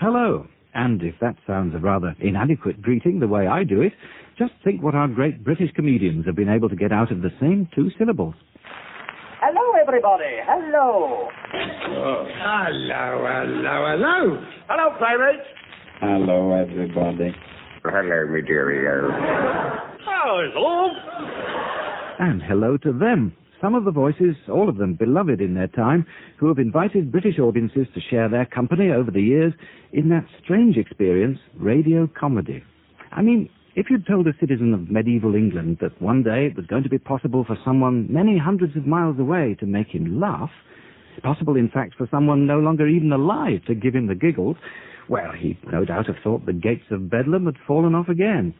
hello. And if that sounds a rather inadequate greeting the way I do it, just think what our great British comedians have been able to get out of the same two syllables. Hello, everybody. Hello. Oh, hello. Hello, pirates. Hello, everybody. Hello, me dearie. Hello. And hello to them. Some of the voices, all of them beloved in their time, who have invited British audiences to share their company over the years in that strange experience, radio comedy. I mean, if you'd told a citizen of medieval England that one day it was going to be possible for someone many hundreds of miles away to make him laugh, possible, in fact, for someone no longer even alive to give him the giggles, well, he'd no doubt have thought the gates of Bedlam had fallen off again.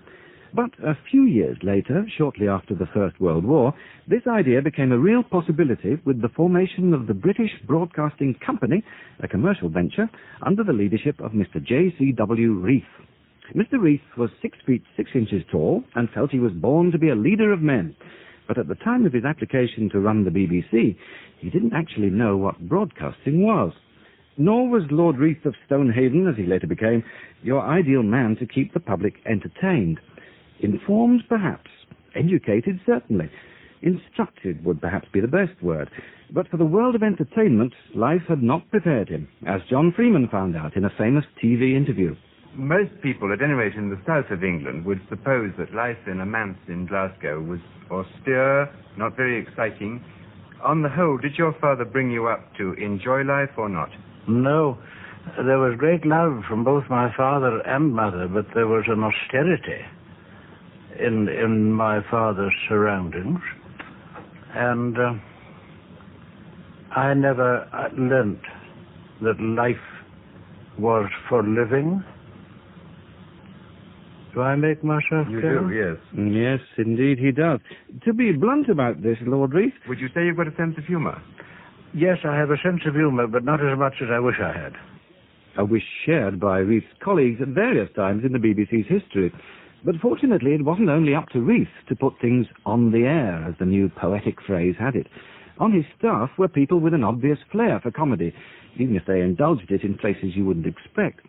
But a few years later, shortly after the First World War, this idea became a real possibility with the formation of the British Broadcasting Company, a commercial venture, under the leadership of Mr. J.C.W. Reith. Mr. Reith was 6 feet 6 inches tall and felt he was born to be a leader of men. But at the time of his application to run the BBC, he didn't actually know what broadcasting was. Nor was Lord Reith of Stonehaven, as he later became, your ideal man to keep the public entertained. Informed, perhaps. Educated, certainly. Instructed would perhaps be the best word. But for the world of entertainment, life had not prepared him, as John Freeman found out in a famous TV interview. Most people, at any rate in the south of England, would suppose that life in a manse in Glasgow was austere, not very exciting. On the whole, did your father bring you up to enjoy life or not? No. There was great love from both my father and mother, but there was an austerity in my father's surroundings. And I never learnt that life was for living. Do I make myself clear? You do, yes. Yes, indeed he does. To be blunt about this, Lord Reith... Would you say you've got a sense of humour? Yes, I have a sense of humour, but not as much as I wish I had. A wish shared by Reith's colleagues at various times in the BBC's history. But fortunately, it wasn't only up to Reith to put things on the air, as the new poetic phrase had it. On his staff were people with an obvious flair for comedy, even if they indulged it in places you wouldn't expect.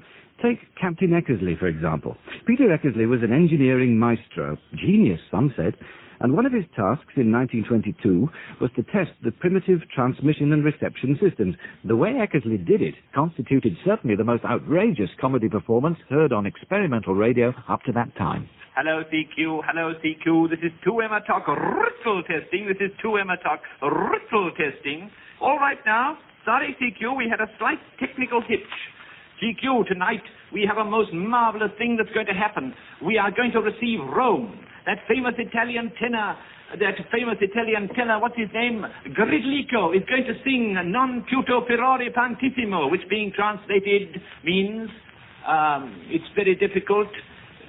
Take Captain Eckersley, for example. Peter Eckersley was an engineering maestro, genius, some said, and one of his tasks in 1922 was to test the primitive transmission and reception systems. The way Eckersley did it constituted certainly the most outrageous comedy performance heard on experimental radio up to that time. Hello, CQ. Hello, CQ. This is 2Emma Talk Ritzel testing. This is 2Emma Talk Ritzel testing. All right now. Sorry, CQ. We had a slight technical hitch. CQ, tonight we have a most marvelous thing that's going to happen. We are going to receive Rome. That famous Italian tenor, what's his name? Gridlico, is going to sing Non piuto furore pantissimo, which being translated means, it's very difficult.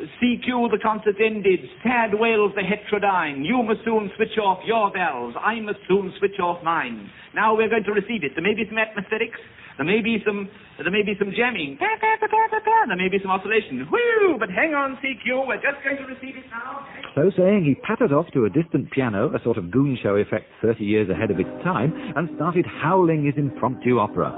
CQ, the concert ended. Sad wails the heterodyne. You must soon switch off your valves. I must soon switch off mine. Now we're going to receive it. There may be some atmospherics. There may be some jamming. There may be some oscillation. Whew! But hang on, CQ. We're just going to receive it now. So saying, he pattered off to a distant piano, a sort of goon show effect 30 years ahead of its time, and started howling his impromptu opera.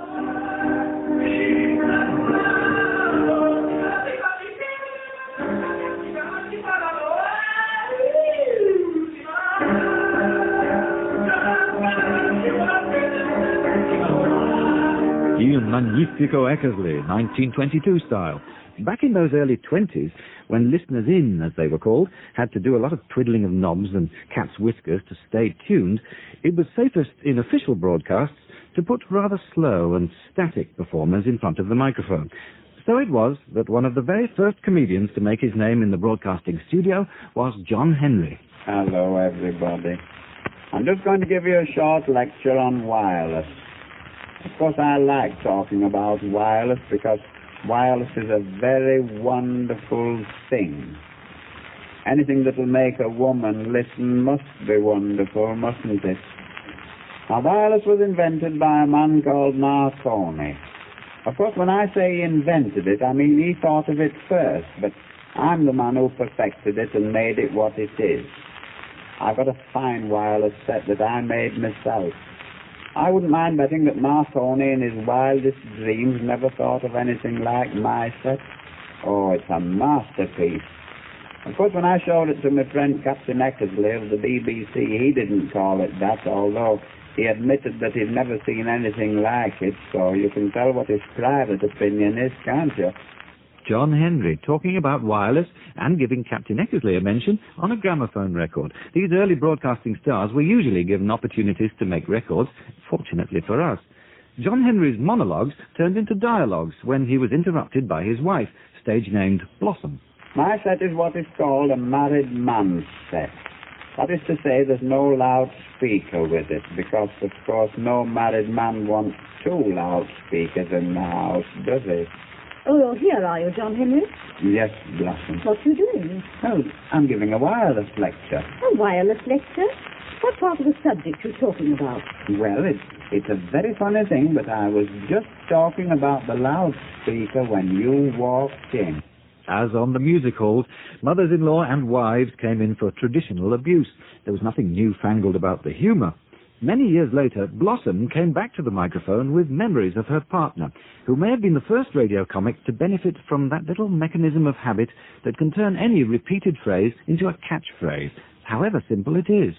Il Magnifico Eckersley, 1922 style. Back in those early 20s, when listeners in, as they were called, had to do a lot of twiddling of knobs and cat's whiskers to stay tuned, it was safest in official broadcasts to put rather slow and static performers in front of the microphone. So it was that one of the very first comedians to make his name in the broadcasting studio was John Henry. Hello, everybody. I'm just going to give you a short lecture on wireless. Of course, I like talking about wireless because wireless is a very wonderful thing. Anything that will make a woman listen must be wonderful, mustn't it? Now, wireless was invented by a man called Marconi. Of course, when I say he invented it, I mean he thought of it first, but I'm the man who perfected it and made it what it is. I've got a fine wireless set that I made myself. I wouldn't mind betting that Marconi in his wildest dreams never thought of anything like my set. Oh, it's a masterpiece. Of course, when I showed it to my friend Captain Eckersley of the BBC, he didn't call it that, although he admitted that he'd never seen anything like it, so you can tell what his private opinion is, can't you? John Henry talking about wireless and giving Captain Eckersley a mention on a gramophone record. These early broadcasting stars were usually given opportunities to make records, fortunately for us. John Henry's monologues turned into dialogues when he was interrupted by his wife, stage-named Blossom. My set is what is called a married man's set. That is to say, there's no loudspeaker with it, because, of course, no married man wants two loudspeakers in the house, does he? Oh, you're here, are you, John Henry? Yes, Blossom. What are you doing? Oh, I'm giving a wireless lecture. A wireless lecture? What part of the subject are you talking about? Well, it's a very funny thing, but I was just talking about the loudspeaker when you walked in. As on the music halls, mothers-in-law and wives came in for traditional abuse. There was nothing newfangled about the humour. Many years later, Blossom came back to the microphone with memories of her partner, who may have been the first radio comic to benefit from that little mechanism of habit that can turn any repeated phrase into a catchphrase, however simple it is.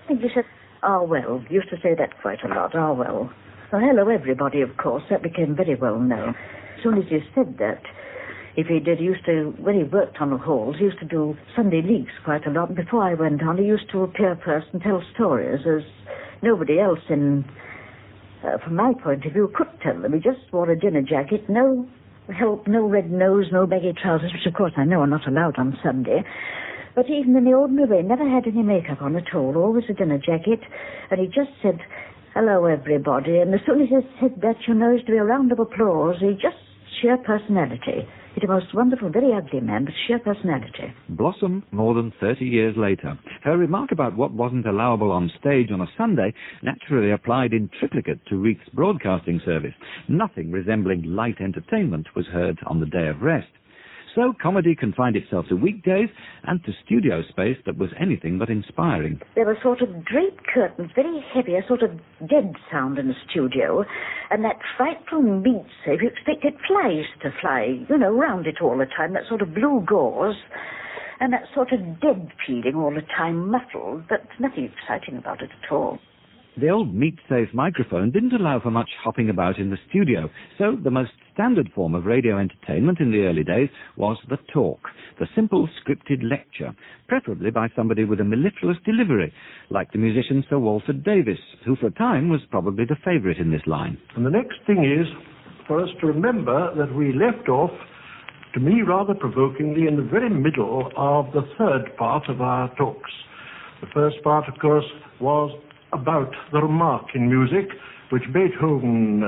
You said, "Ah, well." Used to say that quite a lot, "Ah, well." Well, hello, everybody, of course. That became very well known. As soon as you said that, if he did, when he worked on the halls, he used to do Sunday leaks quite a lot. And before I went on, he used to appear first and tell stories as nobody else from my point of view, could tell them. He just wore a dinner jacket, no help, no red nose, no baggy trousers, which, of course, I know are not allowed on Sunday. But even in the ordinary way, never had any makeup on at all, always a dinner jacket. And he just said, "Hello, everybody." And as soon as he said that, you know, to be a round of applause. He just sheer personality. He's a most wonderful, very ugly man, but sheer personality. Blossom, more than 30 years later. Her remark about what wasn't allowable on stage on a Sunday naturally applied in triplicate to Reith's broadcasting service. Nothing resembling light entertainment was heard on the day of rest. So comedy confined itself to weekdays and to studio space that was anything but inspiring. There were sort of draped curtains, very heavy, a sort of dead sound in the studio, and that frightful meat safe. You expected flies to fly, you know, round it all the time, that sort of blue gauze, and that sort of dead feeling all the time, muffled, but nothing exciting about it at all. The old meat-safe microphone didn't allow for much hopping about in the studio, so the most standard form of radio entertainment in the early days was the talk, the simple scripted lecture, preferably by somebody with a mellifluous delivery, like the musician Sir Walter Davies, who for a time was probably the favourite in this line. And the next thing is for us to remember that we left off, to me rather provokingly, in the very middle of the third part of our talks. The first part, of course, was about the remark in music, which Beethoven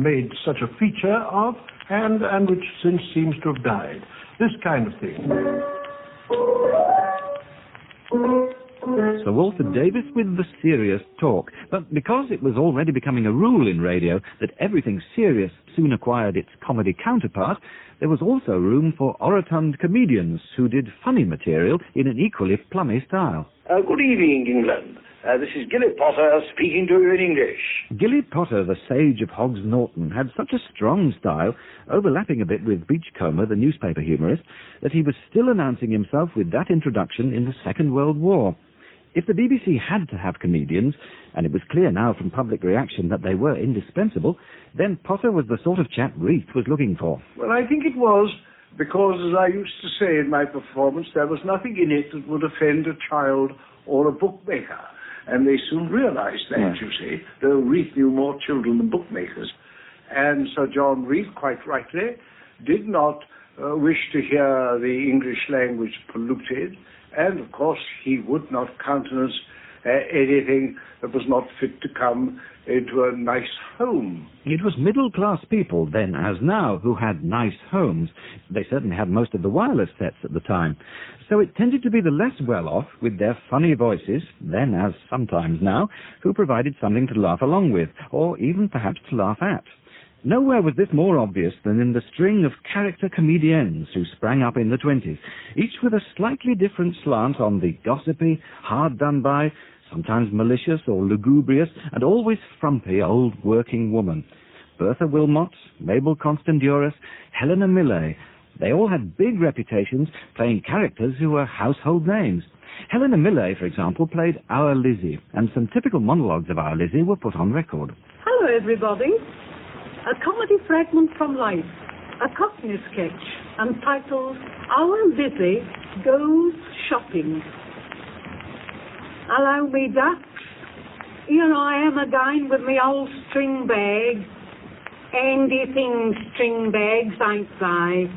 made such a feature of, and which since seems to have died. This kind of thing. Sir Walter Davies with the serious talk. But because it was already becoming a rule in radio that everything serious soon acquired its comedy counterpart, there was also room for orotund comedians who did funny material in an equally plummy style. Good evening, England. This is Gilly Potter speaking to you in English. Gilly Potter, the sage of Hoggs Norton, had such a strong style, overlapping a bit with Beachcomber, the newspaper humorist, that he was still announcing himself with that introduction in the Second World War. If the BBC had to have comedians, and it was clear now from public reaction that they were indispensable, then Potter was the sort of chap Reith was looking for. Well, I think it was because, as I used to say in my performance, there was nothing in it that would offend a child or a bookmaker. And they soon realized that, you see, though Reith knew more children than bookmakers. And Sir John Reith, quite rightly, did not wish to hear the English language polluted, and, of course, he would not countenance anything that was not fit to come into a nice home. It was middle-class people, then as now, who had nice homes. They certainly had most of the wireless sets at the time. So it tended to be the less well-off, with their funny voices, then as sometimes now, who provided something to laugh along with, or even perhaps to laugh at. Nowhere was this more obvious than in the string of character comedians who sprang up in the 20s, each with a slightly different slant on the gossipy, hard-done-by, sometimes malicious or lugubrious, and always frumpy old working woman. Bertha Wilmot, Mabel Constanduros, Helena Millais. They all had big reputations playing characters who were household names. Helena Millais, for example, played Our Lizzie, and some typical monologues of Our Lizzie were put on record. Hello, everybody. A comedy fragment from life, a Cockney sketch, entitled Our Lizzie Goes Shopping. Hello, me ducks. Here I am again with me old string bag. Handy things, string bags, ain't they?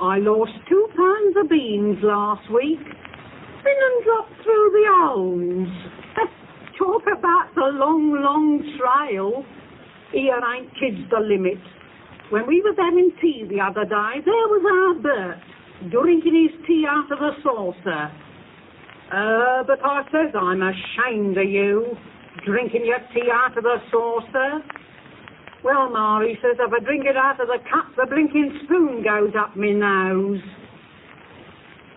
I lost 2 pounds of beans last week. Been and dropped through the holes. Talk about the long, long trail. Here ain't kids the limit. When we was having tea the other day, there was our Bert, drinking his tea out of a saucer. But I says, I'm ashamed of you, drinking your tea out of a saucer. Well, Ma, he says, if I drink it out of the cup, the blinking spoon goes up me nose.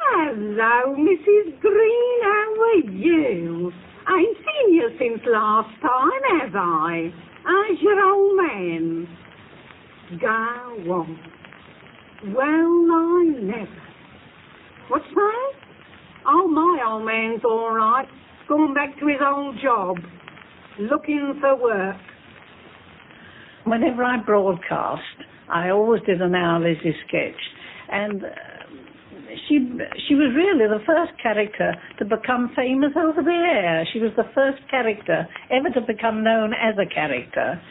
Hello, Mrs. Green, how are you? I ain't seen you since last time, have I? How's your old man? Go on. Well, I never. What's that? Oh, my old man's all right. Going back to his old job. Looking for work. Whenever I broadcast, I always did an Our Lizzie sketch. And she was really the first character to become famous over the air. She was the first character ever to become known as a character.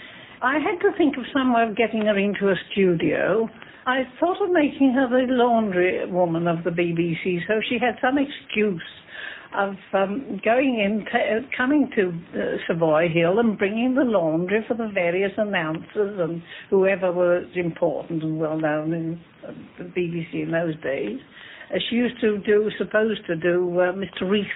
I had to think of some way of getting her into a studio. I thought of making her the laundry woman of the BBC, so she had some excuse of going in, coming to Savoy Hill and bringing the laundry for the various announcers and whoever was important and well known in the BBC in those days. She used to supposed to do Mr. Reith's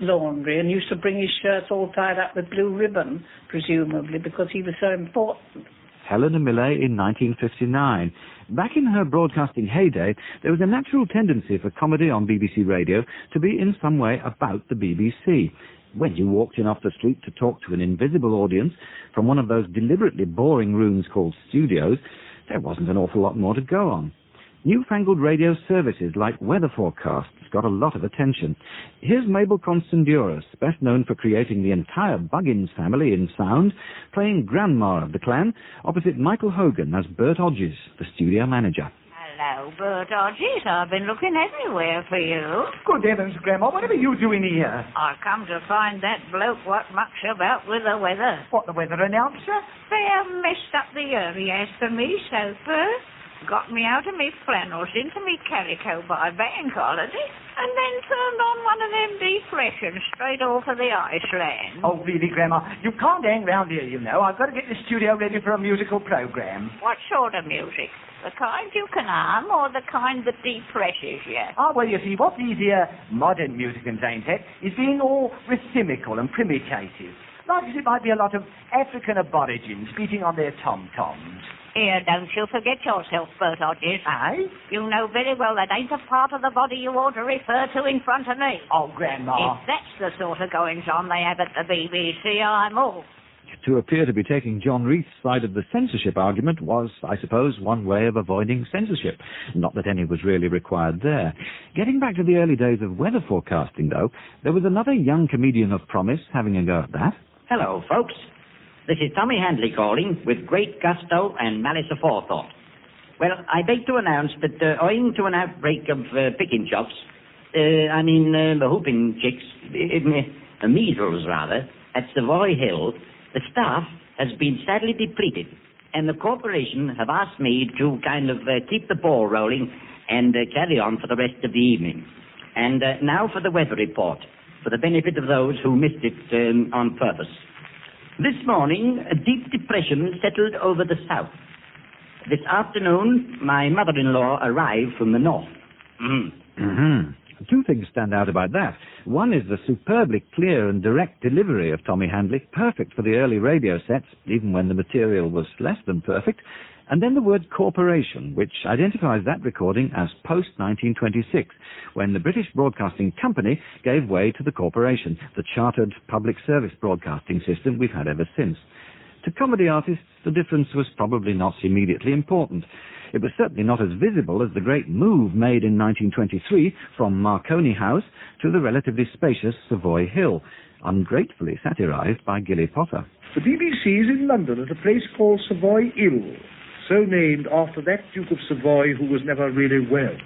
laundry, and used to bring his shirts all tied up with blue ribbon, presumably, because he was so important. Helena Millais in 1959. Back in her broadcasting heyday, there was a natural tendency for comedy on BBC Radio to be in some way about the BBC. When you walked in off the street to talk to an invisible audience from one of those deliberately boring rooms called studios, there wasn't an awful lot more to go on. Newfangled radio services like weather forecasts got a lot of attention. Here's Mabel Constanduros, best known for creating the entire Buggins family in sound, playing Grandma of the clan, opposite Michael Hogan as Bert Hodges, the studio manager. Hello, Bert Hodges. I've been looking everywhere for you. Good heavens, Grandma, what are you doing here? I come to find that bloke what mucks about with the weather. What, the weather announcer? They have messed up the early as for me so far. Got me out of me flannels into me calico by bank holiday, and then turned on one of them depressions straight off of the Iceland. Oh, really, Grandma? You can't hang round here, you know. I've got to get the studio ready for a musical program. What sort of music? The kind you can hum, or the kind that depresses you? Ah, well, you see, what's easier, modern musicians, ain't it, is being all rhythmical and primitative. Like as it might be a lot of African aborigines beating on their tom-toms. Here, don't you forget yourself, Bert Hodges. Aye? You know very well that ain't a part of the body you ought to refer to in front of me. Oh, Grandma. If that's the sort of goings-on they have at the BBC, I'm off. To appear to be taking John Reith's side of the censorship argument was, I suppose, one way of avoiding censorship. Not that any was really required there. Getting back to the early days of weather forecasting, though, there was another young comedian of promise having a go at that. Hello, folks. This is Tommy Handley calling, with great gusto and malice aforethought. Well, I beg to announce that owing to an outbreak of picking chops, the whooping chicks, measles rather, at Savoy Hill, the staff has been sadly depleted, and the corporation have asked me to keep the ball rolling and carry on for the rest of the evening. And now for the weather report, for the benefit of those who missed it on purpose. This morning, a deep depression settled over the south. This afternoon, my mother-in-law arrived from the north. Two things stand out about that. One is the superbly clear and direct delivery of Tommy Handley, perfect for the early radio sets, even when the material was less than perfect. And then the word corporation, which identifies that recording as post-1926, when the British Broadcasting Company gave way to the corporation, the chartered public service broadcasting system we've had ever since. To comedy artists, the difference was probably not immediately important. It was certainly not as visible as the great move made in 1923 from Marconi House to the relatively spacious Savoy Hill, ungratefully satirized by Gilly Potter. The BBC is in London at a place called Savoy Hill, so named after that Duke of Savoy who was never really well.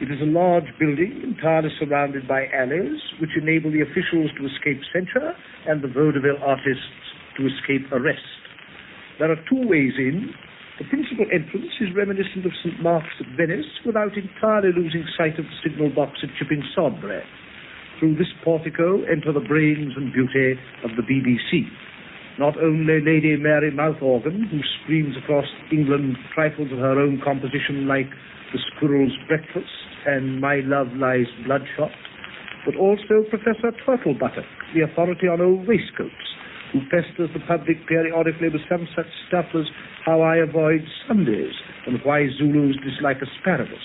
It is a large building entirely surrounded by alleys which enable the officials to escape censure and the vaudeville artists to escape arrest. There are two ways in. The principal entrance is reminiscent of St. Mark's at Venice without entirely losing sight of the signal box at Chipping Sodbury. Through this portico enter the brains and beauty of the BBC. Not only Lady Mary Mouthorgan, who screams across England trifles of her own composition like The Squirrel's Breakfast and My Love Lies Bloodshot, but also Professor Turtlebuttock, the authority on old waistcoats, who pesters the public periodically with some such stuff as How I Avoid Sundays and Why Zulus Dislike Asparagus.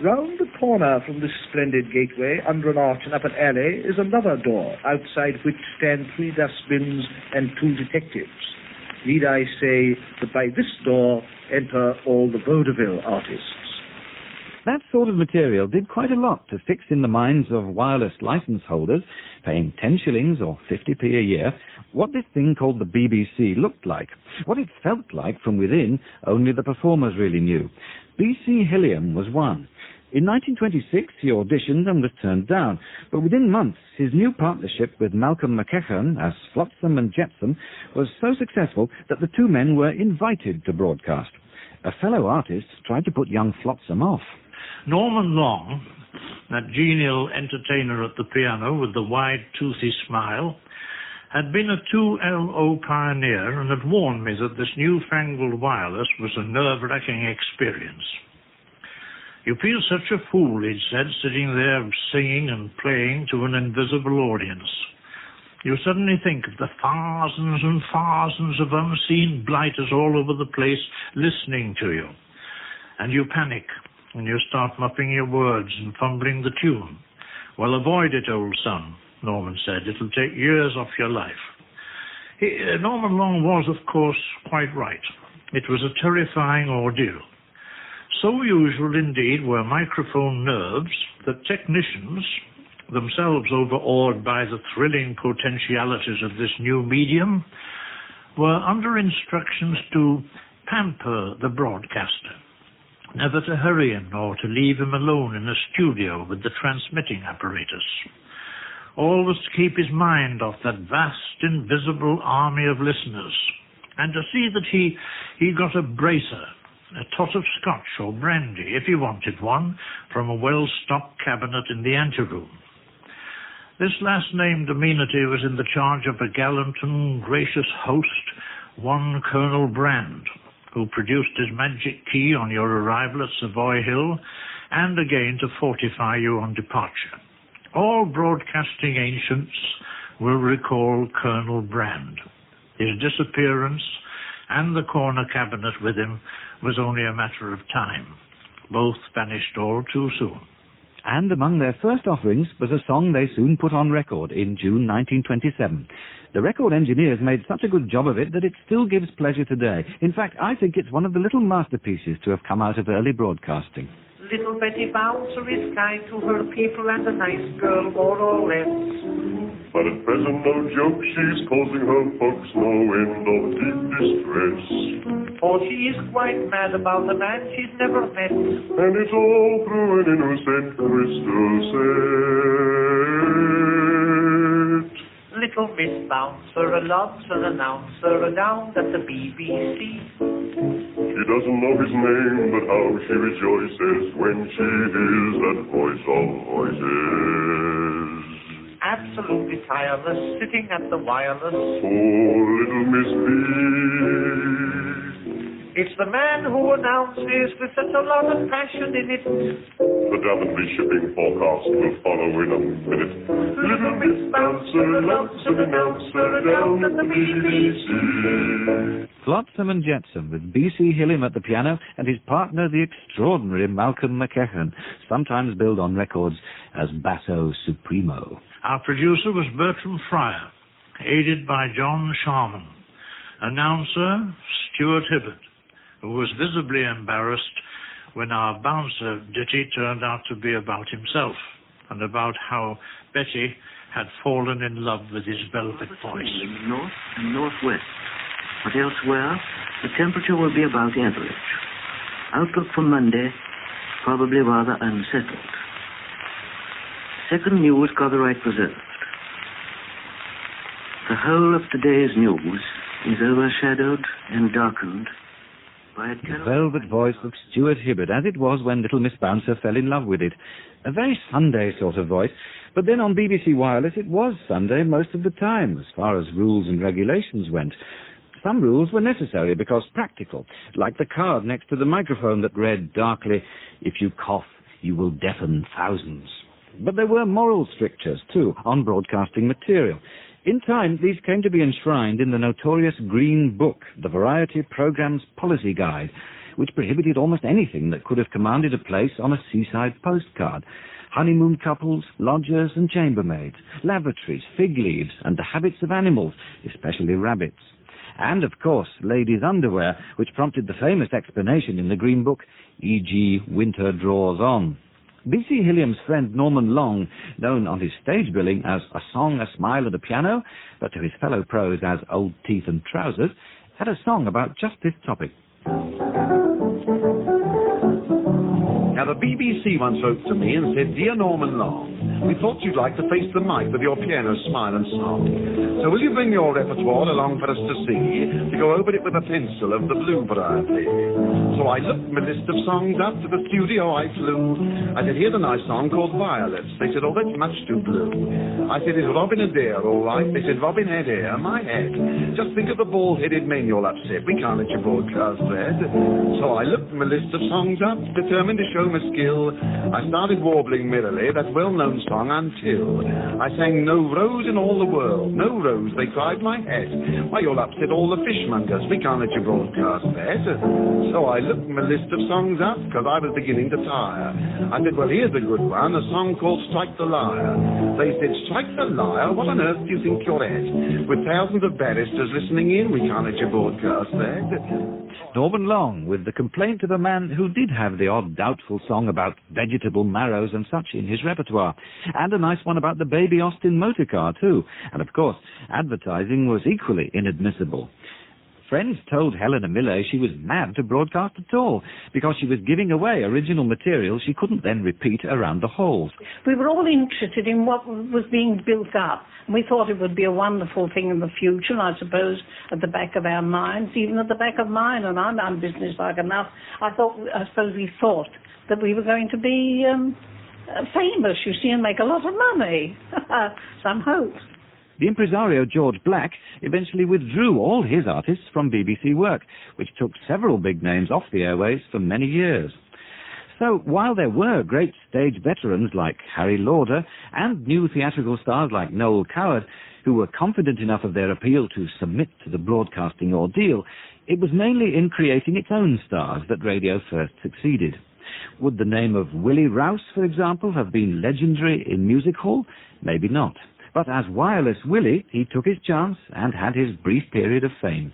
Round the corner from this splendid gateway, under an arch and up an alley, is another door, outside which stand 3 dustbins and 2 detectives. Need I say that by this door enter all the vaudeville artists. That sort of material did quite a lot to fix in the minds of wireless license holders, paying 10 shillings or 50p a year, what this thing called the BBC looked like. What it felt like from within, only the performers really knew. B.C. Hilliam was one. In 1926, he auditioned and was turned down, but within months, his new partnership with Malcolm McEachern as Flotsam and Jetsam was so successful that the two men were invited to broadcast. A fellow artist tried to put young Flotsam off. Norman Long, that genial entertainer at the piano with the wide, toothy smile, had been a 2LO pioneer and had warned me that this newfangled wireless was a nerve-wracking experience. You feel such a fool, he'd said, sitting there singing and playing to an invisible audience. You suddenly think of the thousands and thousands of unseen blighters all over the place listening to you. And you panic, and you start muffing your words and fumbling the tune. Well, avoid it, old son, Norman said. It'll take years off your life. Norman Long was, of course, quite right. It was a terrifying ordeal. So usual, indeed, were microphone nerves that technicians, themselves overawed by the thrilling potentialities of this new medium, were under instructions to pamper the broadcaster, never to hurry him or to leave him alone in a studio with the transmitting apparatus. Always to keep his mind off that vast, invisible army of listeners, and to see that he got a bracer, a tot of scotch or brandy, if he wanted one, from a well-stocked cabinet in the anteroom. This last-named amenity was in the charge of a gallant and gracious host, one Colonel Brand, who produced his magic key on your arrival at Savoy Hill, and again to fortify you on departure. All broadcasting ancients will recall Colonel Brand. His disappearance and the corner cabinet with him was only a matter of time. Both vanished all too soon. And among their first offerings was a song they soon put on record in June 1927. The record engineers made such a good job of it that it still gives pleasure today. In fact, I think it's one of the little masterpieces to have come out of early broadcasting. Little Betty Bouncer is kind to her people and a nice girl, more or less. But at present, no joke, she's causing her folks no end of deep distress. For she is quite mad about a man she's never met. And it's all through an innocent crystal set. Little Miss Bouncer loves an announcer down at the BBC. She doesn't know his name, but how she rejoices when she hears that voice of voices. Absolutely tireless, sitting at the wireless. Poor little Miss B. It's the man who announces with such a lot of passion in it. The Daventry shipping forecast will follow in a minute. Little Miss Bouncer loves an announcer down at the BBC. Flotsam and Jetsam, with B.C. Hilliam at the piano and his partner, the extraordinary Malcolm McEachan, sometimes billed on records as Basso Supremo. Our producer was Bertram Fryer, aided by John Sharman. Announcer, Stuart Hibbert, who was visibly embarrassed when our bouncer ditty turned out to be about himself and about how Betty had fallen in love with his velvet voice. North and northwest, but elsewhere the temperature will be about average. Outlook for Monday, probably rather unsettled. Second news, copyright preserved. The whole of today's news is overshadowed and darkened by a The velvet voice of Stuart Hibbert, as it was when little Miss Bouncer fell in love with it. A very Sunday sort of voice, but then on BBC Wireless it was Sunday most of the time, as far as rules and regulations went. Some rules were necessary because practical, like the card next to the microphone that read darkly, "If you cough, you will deafen thousands." But there were moral strictures, too, on broadcasting material. In time, these came to be enshrined in the notorious Green Book, the Variety Programme's policy guide, which prohibited almost anything that could have commanded a place on a seaside postcard. Honeymoon couples, lodgers and chambermaids, lavatories, fig leaves, and the habits of animals, especially rabbits. And, of course, ladies' underwear, which prompted the famous explanation in the Green Book, e.g. winter draws on. B.C. Hilliam's friend Norman Long, known on his stage billing as A Song, A Smile and a Piano, but to his fellow pros as Old Teeth and Trousers, had a song about just this topic. Now, the BBC once wrote to me and said, "Dear Norman Long, we thought you'd like to face the mic with your piano, smile and song. So will you bring your repertoire along for us to see, to go over it with a pencil of the blue variety?" So I looked my list of songs up, to the studio I flew. I said, "Here's a nice song called Violets." They said, "Oh, that's much too blue." I said, "Is Robin Adair all right?" They said, "Robin Head Air, my head. Just think of the bald-headed men you'll upset. We can't let you broadcast that." So I looked my list of songs up, determined to show my skill. I started warbling merrily that well-known song until I sang "No Rose in all the world, no rose," they cried, "my hat. Why, you'll upset all the fishmongers. We can't let you broadcast that." So I looked my list of songs up, because I was beginning to tire. I said, "Well, here's a good one, a song called Strike the Lyre." They said, "Strike the lyre? What on earth do you think you're at? With thousands of barristers listening in, we can't let you broadcast that." Norman Long, with the complaint of a man who did have the odd doubtful song about vegetable marrows and such in his repertoire, and a nice one about the Baby Austin motor car too, and of course advertising was equally inadmissible. Friends told Helena Millay she was mad to broadcast at all, because she was giving away original material she couldn't then repeat around the halls. We were all interested in what was being built up, and we thought it would be a wonderful thing in the future, and I suppose at the back of our minds, even at the back of mine, and I'm unbusinesslike enough, I suppose we thought that we were going to be famous, you see, and make a lot of money. Some hope. The impresario George Black eventually withdrew all his artists from BBC work, which took several big names off the airways for many years. So while there were great stage veterans like Harry Lauder and new theatrical stars like Noel Coward, who were confident enough of their appeal to submit to the broadcasting ordeal, it was mainly in creating its own stars that radio first succeeded. Would the name of Willie Rouse, for example, have been legendary in music hall? Maybe not. But as Wireless Willie, he took his chance and had his brief period of fame.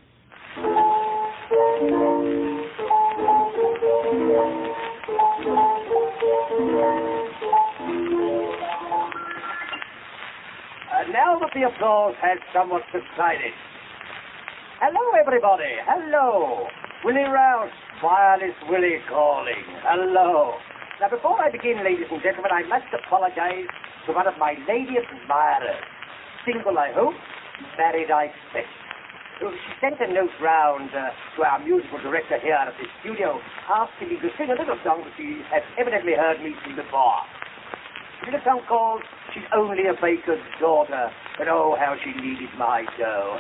Now that the applause has somewhat subsided. Hello, everybody. Hello. Willie Rouse, Wireless Willie calling. Hello. Now, before I begin, ladies and gentlemen, I must apologize to one of my lady admirers. Single, I hope. Married, I expect. So she sent a note round to our musical director here at the studio asking me to sing a little song that she has evidently heard me sing before. It's a song called She's Only a Baker's Daughter, but oh, how she needed my dough.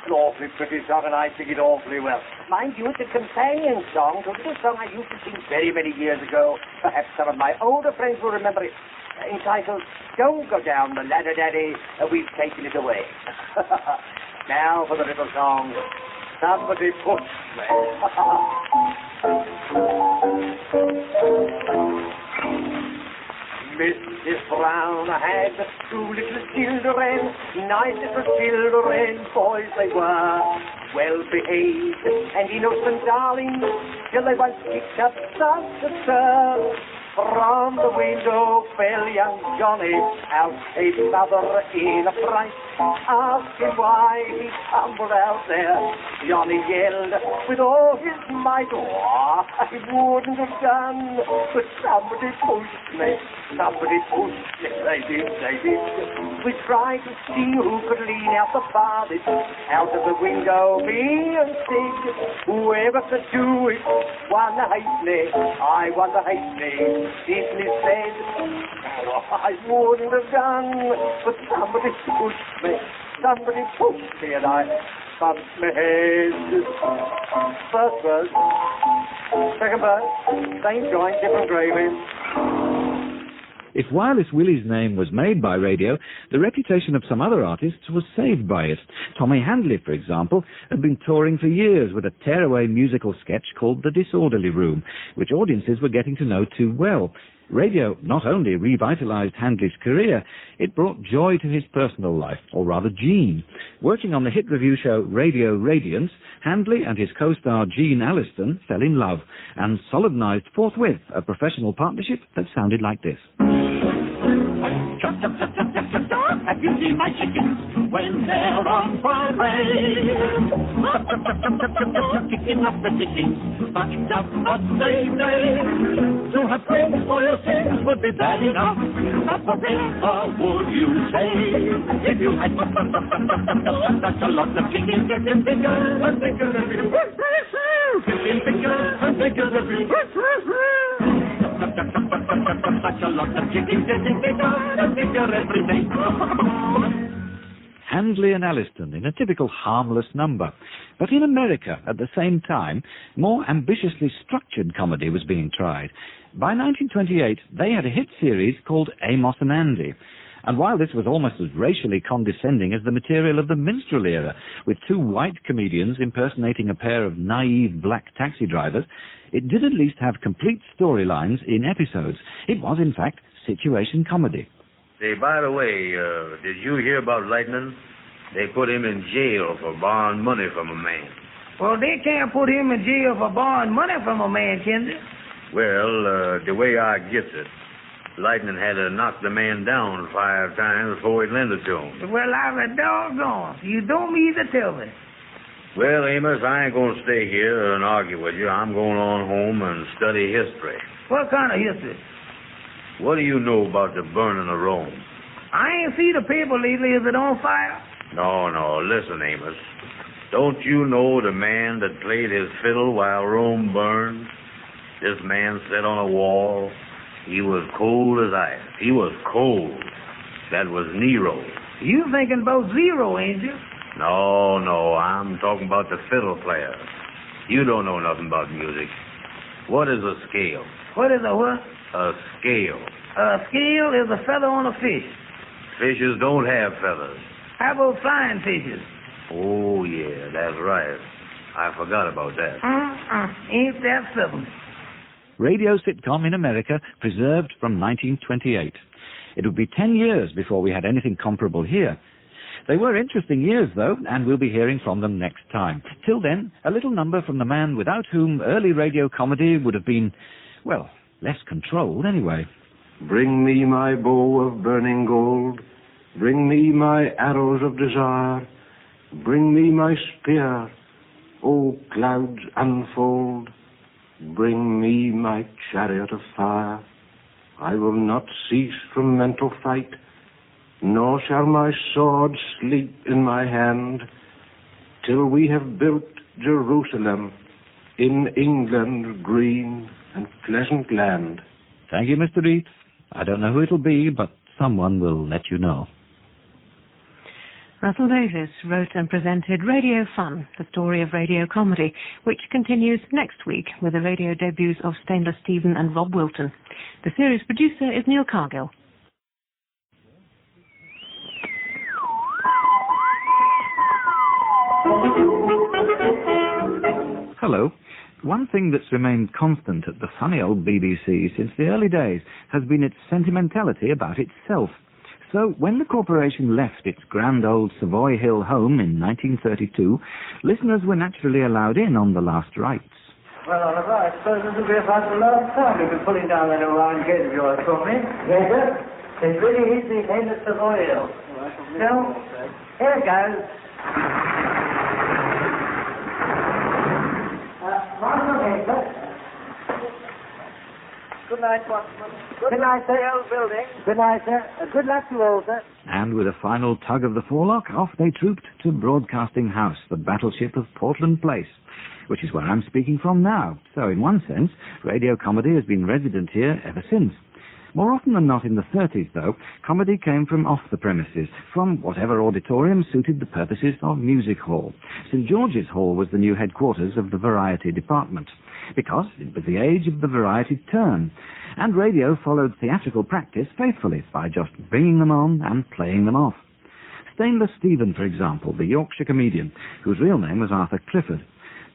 An awfully pretty song, and I sing it awfully well. Mind you, it's a companion song to a little song I used to sing very many years ago. Perhaps some of my older friends will remember it. Entitled, Don't Go Down the Ladder, Daddy, We've Taken It Away. Now for the little song, somebody pushed me. Mrs. Brown had two little children, nice little children, boys they were, well behaved and innocent darlings, till they once kicked up such a stir. From the window fell young Johnny, out his mother in a fright, asking why he tumbled out there. Johnny yelled with all his might, oh, I wouldn't have done, but somebody pushed me, they did. We tried to see who could lean out the farthest, out of the window, me and Sid, whoever could do it, won the halfpenny, I won the halfpenny. Disney said, oh, I wouldn't have done, but somebody pushed me, and I bumped my head. First verse, second verse, same joint, different gravy. If Wireless Willie's name was made by radio, the reputation of some other artists was saved by it. Tommy Handley, for example, had been touring for years with a tearaway musical sketch called The Disorderly Room, which audiences were getting to know too well. Radio not only revitalized Handley's career, it brought joy to his personal life, or rather Gene. Working on the hit review show Radio Radiance, Handley and his co-star Gene Alliston fell in love and solemnized forthwith a professional partnership that sounded like this. Chop, chop, chop, chop, chop, chop, chop. Have you seen my chickens when they're on parade? Chop, chop, chop, chop, chop, chop, chop, kicking up the dickens, bucked up what they made. To have praise for your sins would be bad enough, but whatever would you say if you had such a lot of chickens getting bigger and bigger every day? Getting bigger and bigger every day. Such a lot of chickens getting bigger and bigger every day. Handley and Alliston in a typical harmless number. But in America, at the same time, more ambitiously structured comedy was being tried. By 1928, they had a hit series called Amos and Andy. And while this was almost as racially condescending as the material of the minstrel era, with two white comedians impersonating a pair of naive black taxi drivers, it did at least have complete storylines in episodes. It was, in fact, situation comedy. Say, by the way, did you hear about Lightning? They put him in jail for borrowing money from a man. Well, they can't put him in jail for borrowing money from a man, can they? Well, the way I gets it, Lightning had to knock the man down 5 times before he lent it to him. Well, I'm a doggone. You don't mean to tell me. Well, Amos, I ain't going to stay here and argue with you. I'm going on home and study history. What kind of history? What do you know about the burning of Rome? I ain't seen the paper lately. Is it on fire? No. Listen, Amos. Don't you know the man that played his fiddle while Rome burned? This man sat on a wall. He was cold as ice. He was cold. That was Nero. You thinking about Zero, ain't you? No. I'm talking about the fiddle player. You don't know nothing about music. What is a scale? What is a what? A scale. A scale is a feather on a fish. Fishes don't have feathers. How about flying fishes? Oh, yeah, that's right. I forgot about that. Ain't that something? Radio sitcom in America, preserved from 1928. It would be 10 years before we had anything comparable here. They were interesting years, though, and we'll be hearing from them next time. Till then, a little number from the man without whom early radio comedy would have been, well, less controlled anyway. Bring me my bow of burning gold. Bring me my arrows of desire. Bring me my spear. O clouds unfold. Bring me my chariot of fire. I will not cease from mental fight, nor shall my sword sleep in my hand, till we have built Jerusalem in England green and pleasant land. Thank you, Mr. Reith. I don't know who it'll be, but someone will let you know. Russell Davies wrote and presented Radio Fun, the story of radio comedy, which continues next week with the radio debuts of Stainless Stephen and Rob Wilton. The series producer is Neil Cargill. Hello. One thing that's remained constant at the funny old BBC since the early days has been its sentimentality about itself. So when the corporation left its grand old Savoy Hill home in 1932, listeners were naturally allowed in on the last rites. Well, Oliver, I suppose this will be about the last time you'll be pulling down that Orion gate of yours for me. Yes, sir. It really is the end of Savoy Hill. So, here it goes. Good night, Watchman. Good night, sir. Old building. Good night, sir. Good luck to you all, sir. And with a final tug of the forelock, off they trooped to Broadcasting House, the battleship of Portland Place, which is where I'm speaking from now. So in one sense, radio comedy has been resident here ever since. More often than not in the 30s, though, comedy came from off the premises, from whatever auditorium suited the purposes of music hall. St. George's Hall was the new headquarters of the variety department, because it was the age of the variety turn, and radio followed theatrical practice faithfully by just bringing them on and playing them off. Stainless Stephen, for example, the Yorkshire comedian, whose real name was Arthur Clifford.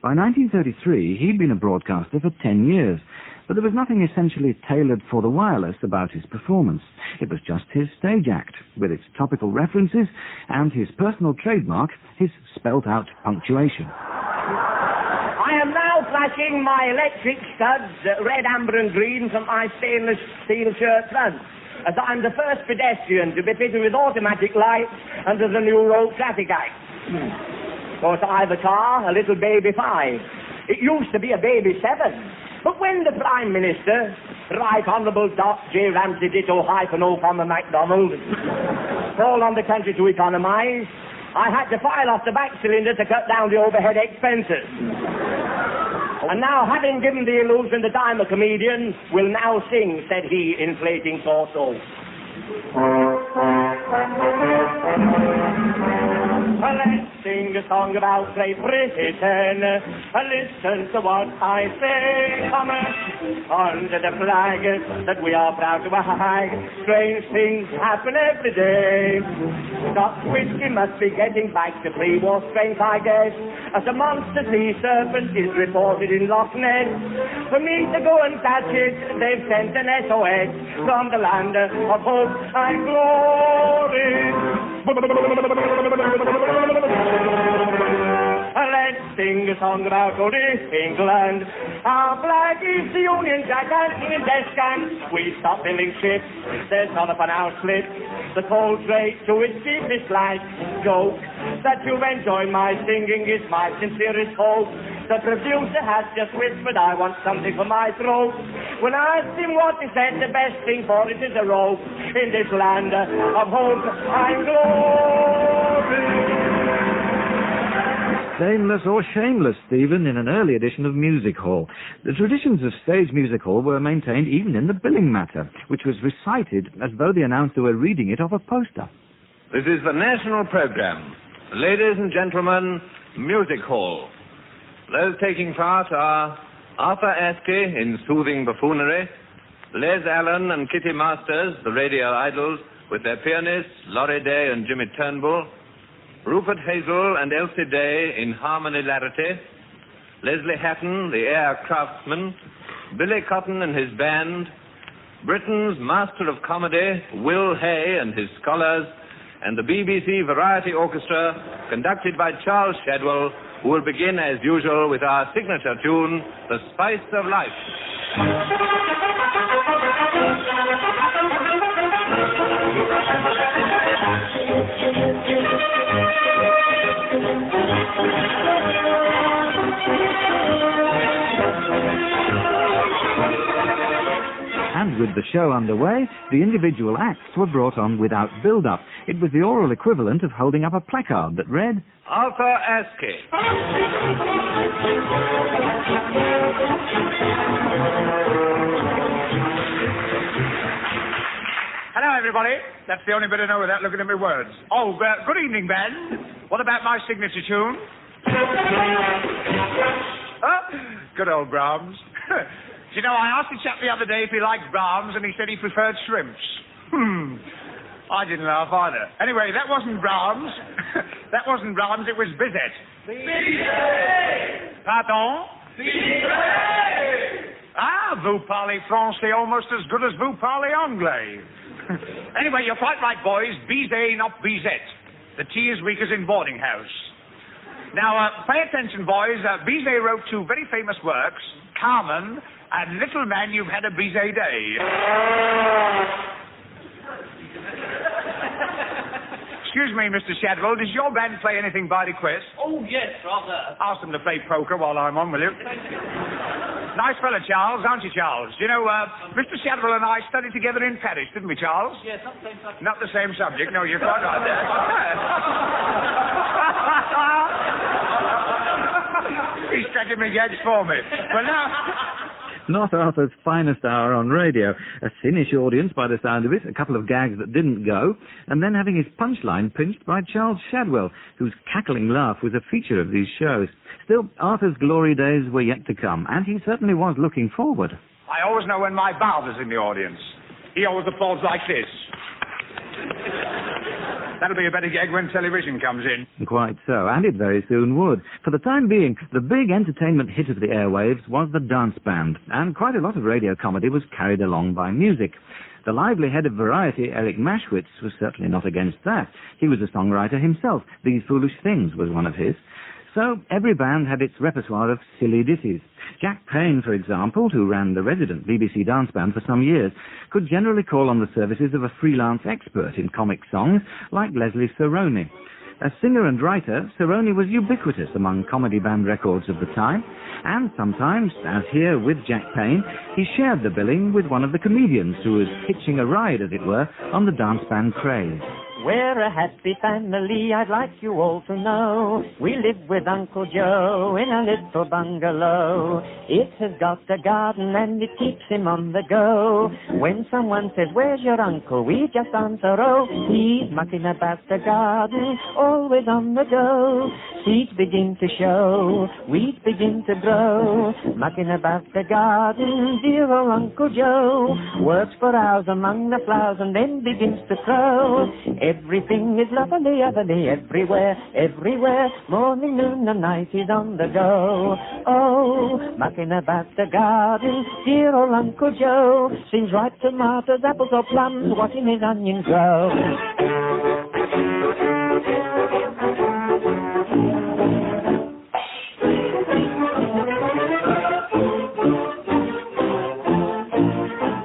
By 1933, he'd been a broadcaster for 10 years, but there was nothing essentially tailored for the wireless about his performance. It was just his stage act, with its topical references and his personal trademark, his spelt-out punctuation. I am now flashing my electric studs, red, amber and green, from my stainless steel shirt fronts, as I'm the first pedestrian to be fitted with automatic lights under the new Road Traffic Act. Of course, I've a car, a little baby 5. It used to be a baby 7. But when the Prime Minister, Right Honourable J. Ramsay Ditto -O, MacDonald, called on the country to economise, I had to file off the back cylinder to cut down the overhead expenses. And now, having given the illusion that I'm a comedian, will now sing, said he, inflating torso. Let's sing a song about Great Britain. Listen to what I say. Come under the flag that we are proud to hag. Strange things happen every day. Scotch whiskey must be getting back to pre-war strength, I guess, as a monster sea serpent is reported in Loch Ness. For me to go and catch it, they've sent an SOS from the land of hope and glory. Let's sing a song about old England. Our flag is the Union Jack and in descant. We stop building ships, there's not a pronounced slip. The toll straight to its deepest light. Joke that you enjoy my singing is my sincerest hope. The producer has just whispered, I want something for my throat. When I asked him what he said, the best thing for it is a rope. In this land of hope and glory. Stainless or shameless, Stephen, in an early edition of Music Hall. The traditions of stage music hall were maintained even in the billing matter, which was recited as though the announcer were reading it off a poster. This is the national program. Ladies and gentlemen, Music Hall. Those taking part are Arthur Askey in soothing buffoonery, Les Allen and Kitty Masters, the radio idols, with their pianists, Laurie Day and Jimmy Turnbull, Rupert Hazel and Elsie Day in harmony-larity, Leslie Hatton, the air craftsman, Billy Cotton and his band, Britain's master of comedy, Will Hay and his scholars, and the BBC Variety Orchestra, conducted by Charles Shadwell, who will begin, as usual, with our signature tune, The Spice of Life. And with the show underway, the individual acts were brought on without build-up. It was the oral equivalent of holding up a placard that read, Arthur Askey. Hello, everybody. That's the only bit I know without looking at my words. Oh, good evening, Ben. What about my signature tune? Good old Brahms. Do you know, I asked the chap the other day if he liked Brahms, and he said he preferred shrimps. I didn't laugh either. Anyway, that wasn't Brahms. That wasn't Brahms, it was Bizet. Bizet! Pardon? Ah, vous parlez français almost as good as vous parlez anglais. Anyway, you're quite right, boys. Bizet, not Bizet. The tea is weak as in boarding house. Now, pay attention, boys. Bizet wrote two very famous works, Carmen and Little Man, You've Had a Bizet Day. Excuse me, Mr. Shadwell, does your band play anything by request? Oh, yes, rather. Ask them to play poker while I'm on, will you? Nice fella, Charles, aren't you, Charles? You know, Mr. Shadwell and I studied together in Paris, didn't we, Charles? Yes, not the same subject. Not the same subject. No, you're quite right. He's taking me edge for me. Well, now... Not Arthur's finest hour on radio. A cynish audience by the sound of it, a couple of gags that didn't go, and then having his punchline pinched by Charles Shadwell, whose cackling laugh was a feature of these shows. Still, Arthur's glory days were yet to come, and he certainly was looking forward. I always know when my barber's in the audience. He always applauds like this. That'll be a better gag when television comes in. Quite so, and it very soon would. For the time being, the big entertainment hit of the airwaves was the dance band, and quite a lot of radio comedy was carried along by music. The lively head of Variety, Eric Maschwitz, was certainly not against that. He was a songwriter himself. These Foolish Things was one of his. So every band had its repertoire of silly ditties. Jack Payne, for example, who ran the resident BBC dance band for some years, could generally call on the services of a freelance expert in comic songs like Leslie Saroni. As singer and writer, Saroni was ubiquitous among comedy band records of the time, and sometimes, as here with Jack Payne, he shared the billing with one of the comedians who was hitching a ride, as it were, on the dance band craze. We're a happy family, I'd like you all to know. We live with Uncle Joe in a little bungalow. It has got a garden and it keeps him on the go. When someone says, where's your uncle? We just answer, oh, he's mucking about the garden, always on the go. Seeds begin to show, weeds begin to grow. Mucking about the garden, dear old Uncle Joe. Works for hours among the flowers and then begins to crow. Everything is lovely, lovely, everywhere, everywhere. Morning, noon, and night he's on the go. Oh, mucking about the garden, dear old Uncle Joe. Seems ripe tomatoes, apples or plums, watching his onions grow.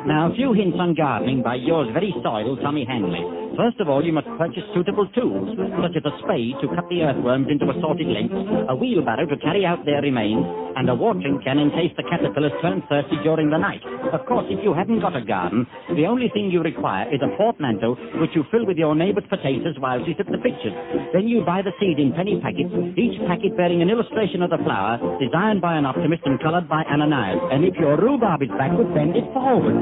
Now, a few hints on gardening by yours very soiled Tommy Handley. First of all, you must purchase suitable tools, such as a spade to cut the earthworms into assorted lengths, a wheelbarrow to carry out their remains, and a watering can in case the caterpillars turn thirsty during the night. Of course, if you haven't got a garden, the only thing you require is a portmanteau which you fill with your neighbour's potatoes while she's at the pictures. Then you buy the seed in penny packets, each packet bearing an illustration of the flower, designed by an optimist and coloured by Ananias. And if your rhubarb is backward, bend it forward.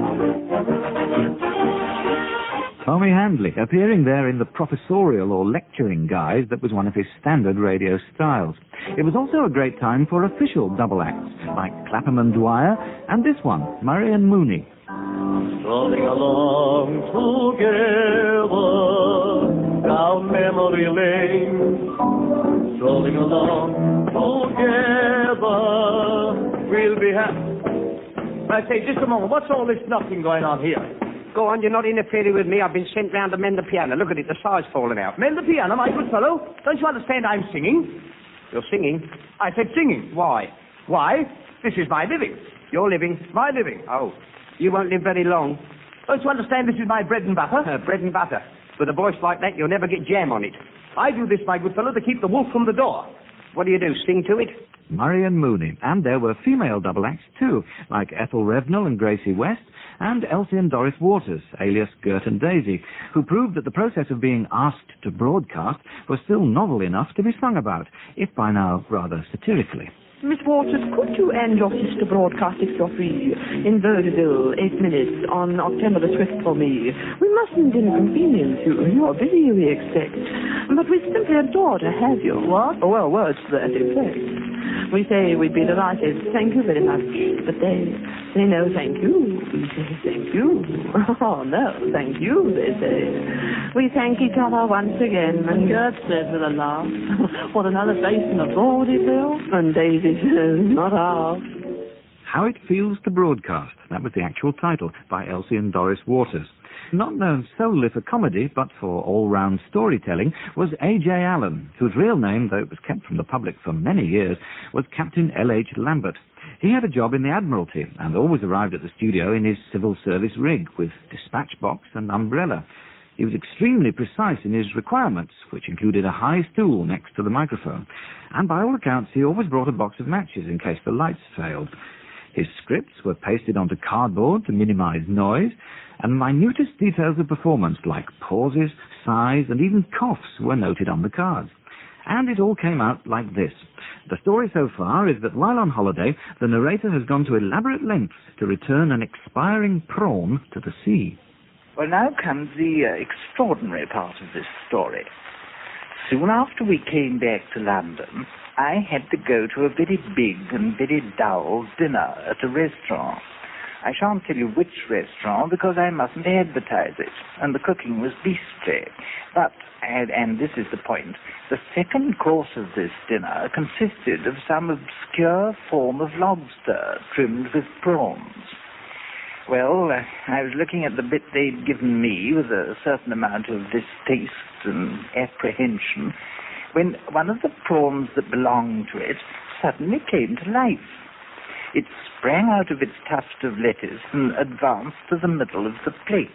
Tommy Handley, appearing there in the professorial or lecturing guise that was one of his standard radio styles. It was also a great time for official double acts, like Clapham and Dwyer, and this one, Murray and Mooney. Strolling along together down memory lane. Strolling along together, we'll be happy. I say, just a moment, what's all this knocking going on here? Go on, you're not interfering with me. I've been sent round to mend the piano. Look at it, the side's falling out. Mend the piano, my good fellow? Don't you understand I'm singing? You're singing? I said singing. Why? Why? This is my living. Your living, my living. Oh, you won't live very long. Don't you understand this is my bread and butter? Bread and butter. With a voice like that, you'll never get jam on it. I do this, my good fellow, to keep the wolf from the door. What do you do, sing to it? Murray and Mooney. And there were female double acts, too, like Ethel Revenell and Gracie West, and Elsie and Doris Waters, alias Gert and Daisy, who proved that the process of being asked to broadcast was still novel enough to be sung about, if by now rather satirically. Miss Waters, could you and your sister broadcast, if you're free, in Vaudeville, 8 minutes, on October the 5th for me? We mustn't inconvenience you. You're busy, we expect. But we simply adore to have you. What? Oh, well, words to that effect. We say we'd be delighted. Thank you very much. But they... say no, thank you. We say thank you. Oh, no, thank you, they say. We thank each other once again, and Gert says with a laugh, what another face in a vaudeville? And Daisy says, not ours. How It Feels to Broadcast, that was the actual title, by Elsie and Doris Waters. Not known solely for comedy, but for all-round storytelling, was A.J. Allen, whose real name, though it was kept from the public for many years, was Captain L.H. Lambert. He had a job in the Admiralty and always arrived at the studio in his civil service rig with dispatch box and umbrella. He was extremely precise in his requirements, which included a high stool next to the microphone. And by all accounts, he always brought a box of matches in case the lights failed. His scripts were pasted onto cardboard to minimize noise, and the minutest details of performance, like pauses, sighs, and even coughs, were noted on the cards. And it all came out like this. The story so far is that while on holiday, the narrator has gone to elaborate lengths to return an expiring prawn to the sea. Well, now comes the extraordinary part of this story. Soon after we came back to London, I had to go to a very big and very dull dinner at a restaurant. I shan't tell you which restaurant because I mustn't advertise it, and the cooking was beastly. But, and this is the point, the second course of this dinner consisted of some obscure form of lobster trimmed with prawns. Well, I was looking at the bit they'd given me with a certain amount of distaste and apprehension when one of the prawns that belonged to it suddenly came to life. It sprang out of its tuft of lettuce and advanced to the middle of the plate.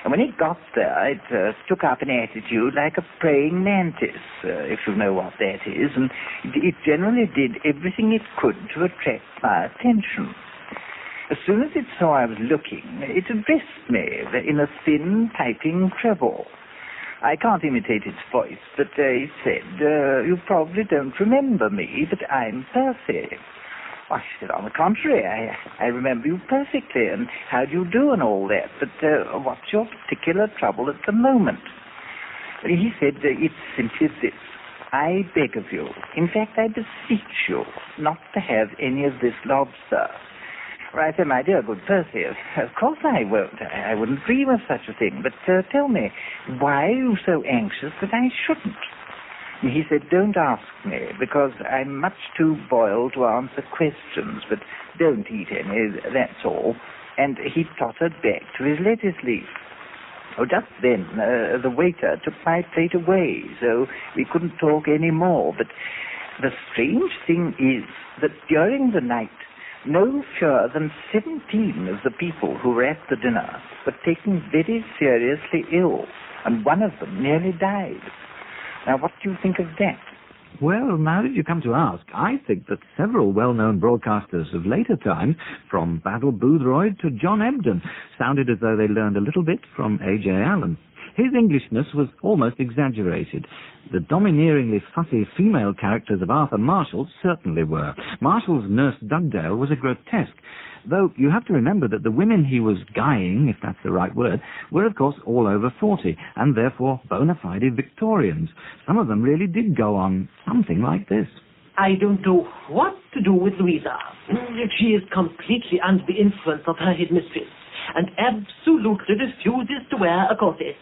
And when it got there, it took up an attitude like a praying mantis, if you know what that is, and it generally did everything it could to attract my attention. As soon as it saw I was looking, it addressed me in a thin, piping treble. I can't imitate its voice, but it said, you probably don't remember me, but I'm Percy. I said, on the contrary, I remember you perfectly, and how do you do and all that, but what's your particular trouble at the moment? He said, it's simply this. I beg of you, in fact, I beseech you, not to have any of this lobster. I said, my dear good Percy, of course I won't. I wouldn't dream of such a thing. But tell me, why are you so anxious that I shouldn't? And he said, don't ask me, because I'm much too boiled to answer questions, but don't eat any, that's all. And he tottered back to his lettuce leaf. Oh, just then, the waiter took my plate away, so we couldn't talk any more. But the strange thing is that during the night, no fewer than 17 of the people who were at the dinner were taken very seriously ill, and one of them nearly died. Now, what do you think of that? Well, now that you come to ask, I think that several well-known broadcasters of later times, from Basil Boothroyd to John Ebden, sounded as though they learned a little bit from A.J. Allen. His Englishness was almost exaggerated. The domineeringly fussy female characters of Arthur Marshall certainly were. Marshall's Nurse Dugdale was a grotesque, though you have to remember that the women he was guying, if that's the right word, were of course all over 40, and therefore bona fide Victorians. Some of them really did go on something like this. I don't know what to do with Louisa. She is completely under the influence of her headmistress, and absolutely refuses to wear a corset,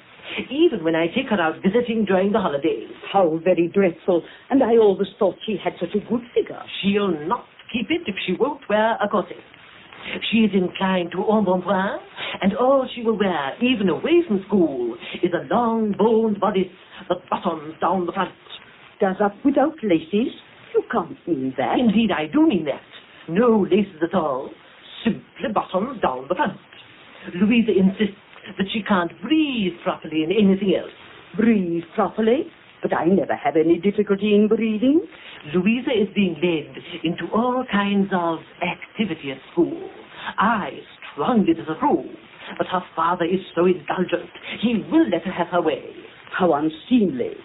even when I take her out visiting during the holidays. How very dreadful. And I always thought she had such a good figure. She'll not keep it if she won't wear a corset. She is inclined to embonpoint, and all she will wear, even away from school, is a long boned bodice that buttons down the front. Does that without laces? You can't mean that. Indeed, I do mean that. No laces at all. Simply buttons down the front. Louisa insists that she can't breathe properly in anything else. Breathe properly? But I never have any difficulty in breathing. Louisa is being led into all kinds of activity at school. I strongly disapprove, but her father is so indulgent, he will let her have her way. How unseemly.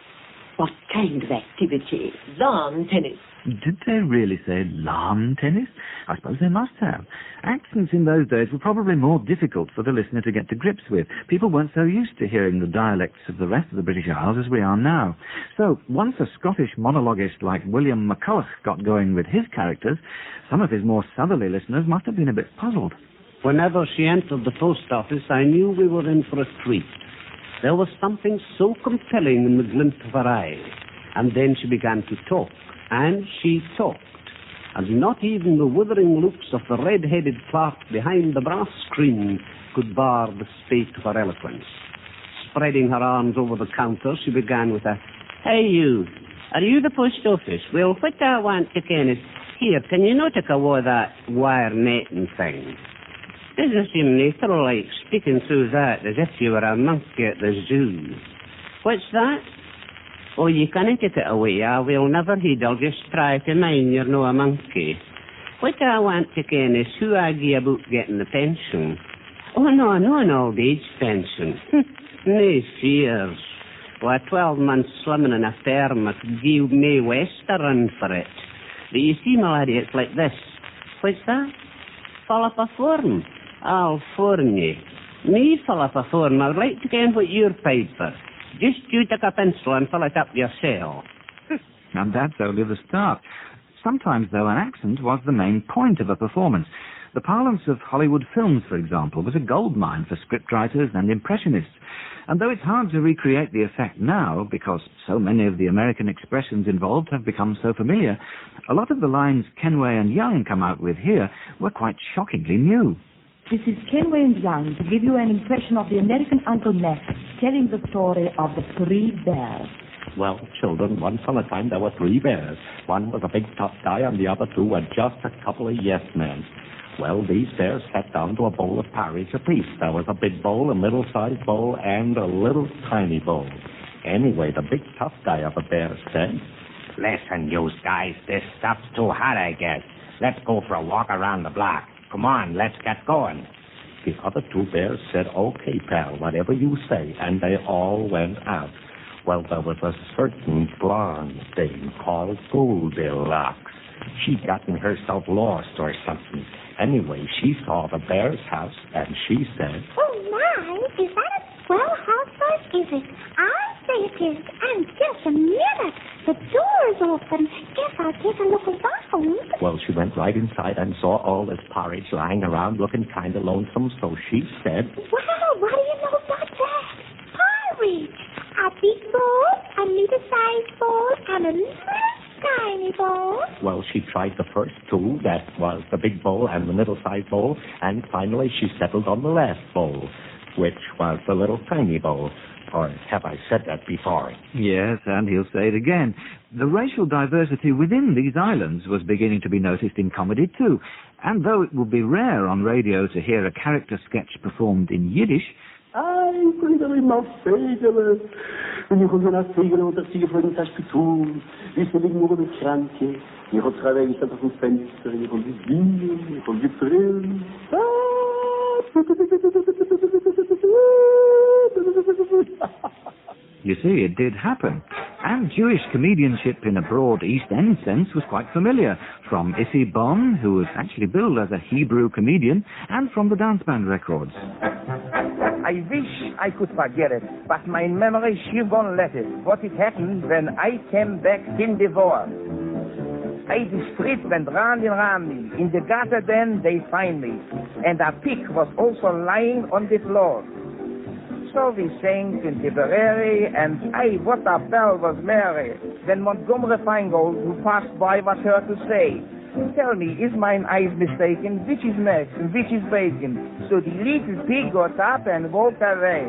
What kind of activity? Lawn tennis. Did they really say lawn tennis? I suppose they must have. Accents in those days were probably more difficult for the listener to get to grips with. People weren't so used to hearing the dialects of the rest of the British Isles as we are now. So once a Scottish monologuist like William McCulloch got going with his characters, some of his more southerly listeners must have been a bit puzzled. Whenever she entered the post office, I knew we were in for a treat. There was something so compelling in the glint of her eye. And then she began to talk. And she talked. And not even the withering looks of the red-headed clerk behind the brass screen could bar the spate of her eloquence. Spreading her arms over the counter, she began with a, "Hey, you. Are you the post office? Well, what I want to ken is, here, can you not take away that wire netting thing? Doesn't seem natural, like, speaking through that as if you were a monkey at the zoo. What's that? Oh, you can't take it away. I will never heed. I'll just try to mind you're no a monkey. What I want to ken is who I gie about getting the pension. Oh, no, an old age pension. No fears. Well, 12 months slimming in a firm, I could give May West a run for it. But you see, my laddie, it's like this. What's that? Fall up a form? I'll form you. Me fill up a form. I would like to ken what you're paid for. Just you take a pencil and fill it up yourself. And that's only the start. Sometimes, though, an accent was the main point of a performance. The parlance of Hollywood films, for example, was a goldmine for scriptwriters and impressionists. And though it's hard to recreate the effect now, because so many of the American expressions involved have become so familiar, a lot of the lines Kenway and Young come out with here were quite shockingly new. This is Kenway and Young to give you an impression of the American Uncle Mac telling the story of the 3 bears. Well, children, once on a time there were 3 bears. One was a big tough guy and the other 2 were just a couple of yes-men. Well, these bears sat down to a bowl of porridge apiece. There was a big bowl, a middle-sized bowl, and a little tiny bowl. Anyway, the big tough guy of the bears said, "Listen, you guys, this stuff's too hot, I guess. Let's go for a walk around the block. Come on, let's get going." The other 2 bears said, "Okay, pal, whatever you say," and they all went out. Well, there was a certain blonde dame called Goldilocks. She'd gotten herself lost or something. Anyway, she saw the bear's house, and she said, "Oh, my, is that a swell house, or is it? I say it is, and just a minute. The door is open. Guess I'll take a look around." Well, she went right inside and saw all this porridge lying around looking kind of lonesome, so she said, "Well, what do you know about that? Porridge. A big bowl, a middle-sized bowl, and a little tiny bowl." Well, she tried the first 2, that was the big bowl and the middle-sized bowl, and finally she settled on the last bowl, which was the little tiny bowl. Or have I said that before? Yes, and he'll say it again. The racial diversity within these islands was beginning to be noticed in comedy too. And though it would be rare on radio to hear a character sketch performed in Yiddish, Ai, coisa mal feita, wenn ich so nach Segel und das Siege von der Spitul, ich will nur mit Kranke, ich habe gerade gesagt auf dem Fenster, ich habe die Winge, ich habe die Brillen. You see, it did happen. And Jewish comedianship in a broad East End sense was quite familiar, from Issy Bonn, who was actually billed as a Hebrew comedian, and from the dance band records. I wish I could forget it, but my memory sure won't let it. What it happened when I came back in the war. The street went round and round me. In the gutter then they find me. And a pig was also lying on the floor. So we sang in Tipperary, and what a bell was merry. Then Montgomery Feingold, who passed by, was heard to say, "Tell me, is mine eyes mistaken? Which is Max and which is bacon?" So the little pig got up and walked away.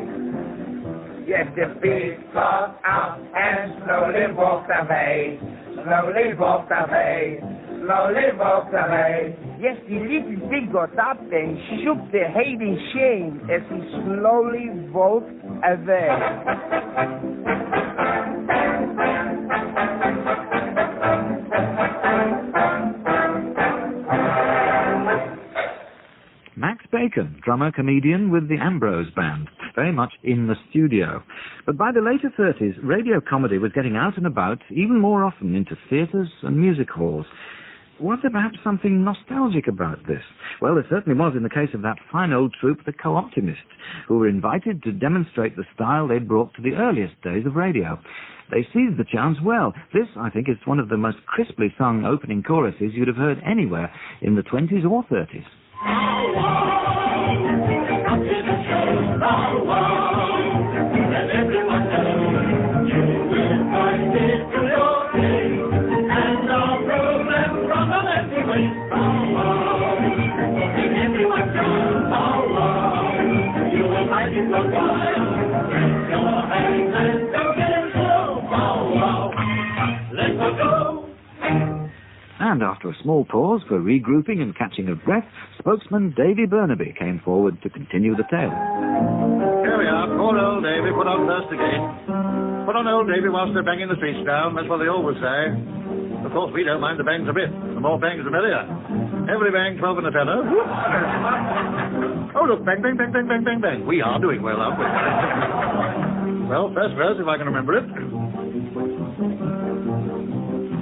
Yes, the pig got up and slowly walked away. Slowly walked away. Slowly walked away. Yes, the little pig got up and shook the head in shame as he slowly walked away. Max Bacon, drummer-comedian with the Ambrose Band. very much in the studio. But by the later 30s, radio comedy was getting out and about even more often into theatres and music halls. Was there perhaps something nostalgic about this? Well, there certainly was in the case of that fine old troupe, the Co-Optimists, who were invited to demonstrate the style they'd brought to the earliest days of radio. They seized the chance well. This, I think, is one of the most crisply sung opening choruses you'd have heard anywhere in the 20s or 30s. And after a small pause for regrouping and catching of breath, spokesman Davy Burnaby came forward to continue the tale. Here we are, poor old Davy put on first again. Put on old Davy whilst they're banging the streets down, that's what they always say. Of course, we don't mind the bangs a bit. The more bangs, the merrier. Every bang, 12 and a tenner. Oh, look, bang, bang, bang, bang, bang, bang, bang. We are doing well, aren't we? Well, first verse, if I can remember it.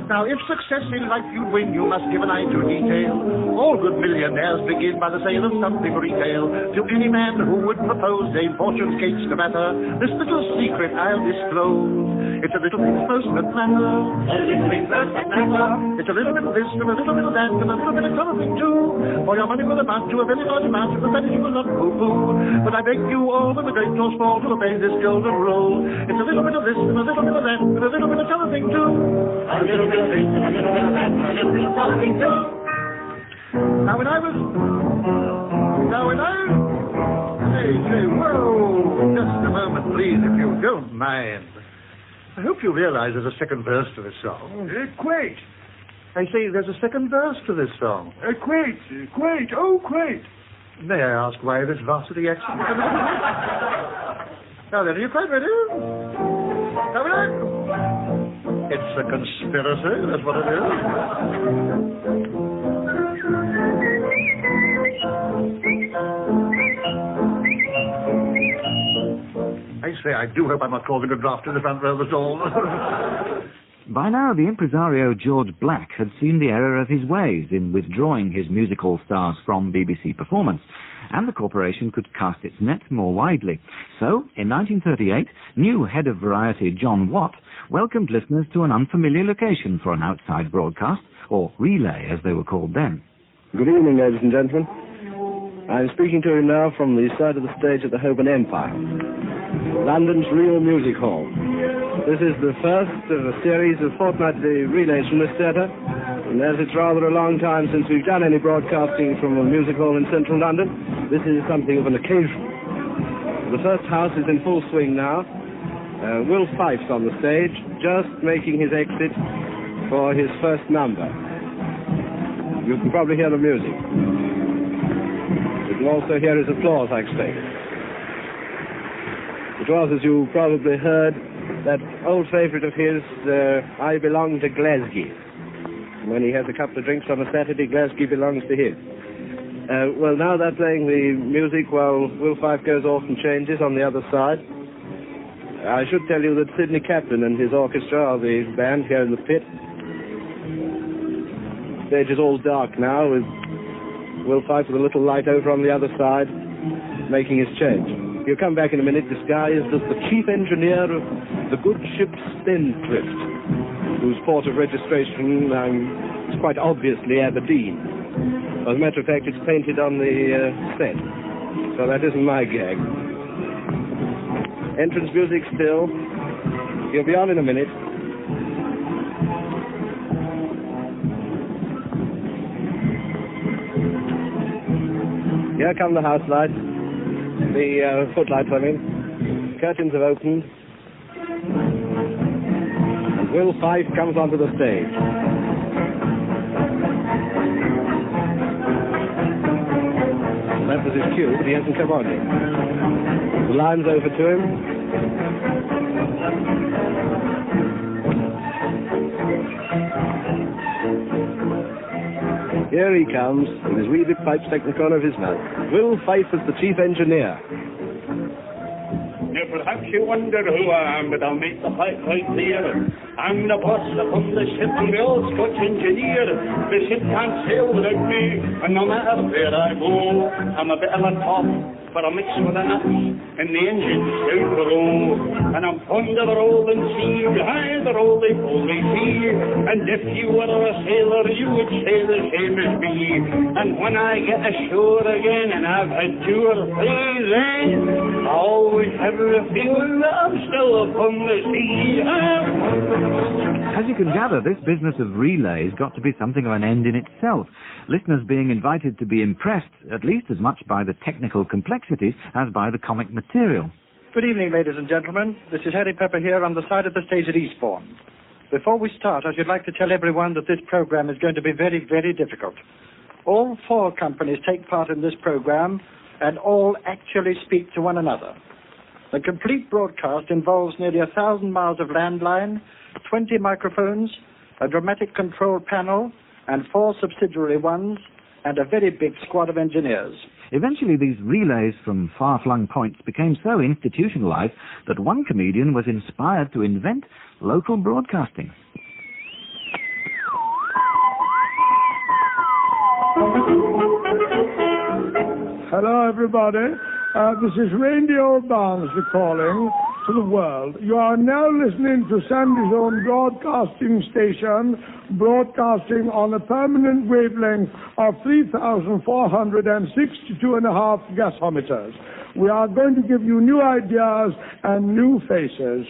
Now, if success in life you'd win, you must give an eye to detail. All good millionaires begin by the sale of something retail. To any man who would propose Dame Fortune's cakes to batter, this little secret I'll disclose. It's a little thing first that matter. A little thing first that matter. It's a little bit of this and a little bit of that and a little bit of something too. For your money will amount to a very large amount, and the penny you will not poo-poo. But I beg you all, whether great or small, to obey this golden rule. It's a little bit of this and a little bit of that and a little bit of something too. A little bit. Now, when I was... Hey, whoa! Just a moment, please, if you don't mind. I hope you realize there's a second verse to this song. Quite. I say there's a second verse to this song. Quite. May I ask why this varsity accent? Now then, are you quite ready? Now, when I... It's a conspiracy, that's what it is. I say, I do hope I'm not causing a draft in the front row of the stall. By now, the impresario George Black had seen the error of his ways in withdrawing his music hall stars from BBC Performance, and the corporation could cast its net more widely. So, in 1938, new head of variety John Watt welcomed listeners to an unfamiliar location for an outside broadcast, or relay as they were called then. Good evening, ladies and gentlemen. I'm speaking to you now from the side of the stage at the Holborn Empire, London's real music hall. This is the first of a series of fortnightly relays from this theatre, and as it's rather a long time since we've done any broadcasting from a music hall in central London, this is something of an occasion. The first house is in full swing now. Will Fife's on the stage, just making his exit for his first number. You can probably hear the music. You can also hear his applause, I expect. It was, as you probably heard, that old favourite of his, I Belong to Glasgow. When he has a couple of drinks on a Saturday, Glasgow belongs to him. Well, now they're playing the music while Will Fife goes off and changes on the other side. I should tell you that Sidney Captain and his orchestra are the band here in the pit. The stage is all dark now, with Will Fife with a little light over on the other side, making his change. He'll come back in a minute disguised as the chief engineer of the good ship Spendthrift, whose port of registration is quite obviously Aberdeen. As a matter of fact, it's painted on the set, so that isn't my gag. Entrance music still. He'll be on in a minute. Here come the house lights. The footlights, I mean. Curtains have opened. And Will Fife comes onto the stage. That was his cue, but he hasn't come on yet. The line's over to him. Here he comes, with his wee bit pipe stuck in the corner of his mouth. Will Fife as the chief engineer. Now perhaps you wonder who I am, but I'll make the pipe right clear. I'm the boss upon the ship, I'm the old Scotch engineer. The ship can't sail without me, and no matter where I go, I'm a bit of a top, but I mix with the nuts, and the engine's down below. And I'm fond of the rolling sea, behind the roly-poly sea. And if you were a sailor, you would say the same as me. And when I get ashore again, and I've had 2 or 3 days, I always have the feeling that I'm still upon the sea. As you can gather, this business of relays got to be something of an end in itself, listeners being invited to be impressed at least as much by the technical complexities as by the comic material. Good evening, ladies and gentlemen. This is Harry Pepper here on the side of the stage at Eastbourne. Before we start, I should like to tell everyone that this program is going to be very, very difficult. All 4 companies take part in this program, and all actually speak to one another. The complete broadcast involves nearly 1,000 miles of landline, 20 microphones, a dramatic control panel, and 4 subsidiary ones, and a very big squad of engineers. Eventually, these relays from far-flung points became so institutionalized that one comedian was inspired to invent local broadcasting. Hello, everybody. This is Radio Barnsley calling to the world. You are now listening to Sandy's own broadcasting station, broadcasting on a permanent wavelength of 3,462.5 gasometers. We are going to give you new ideas and new faces,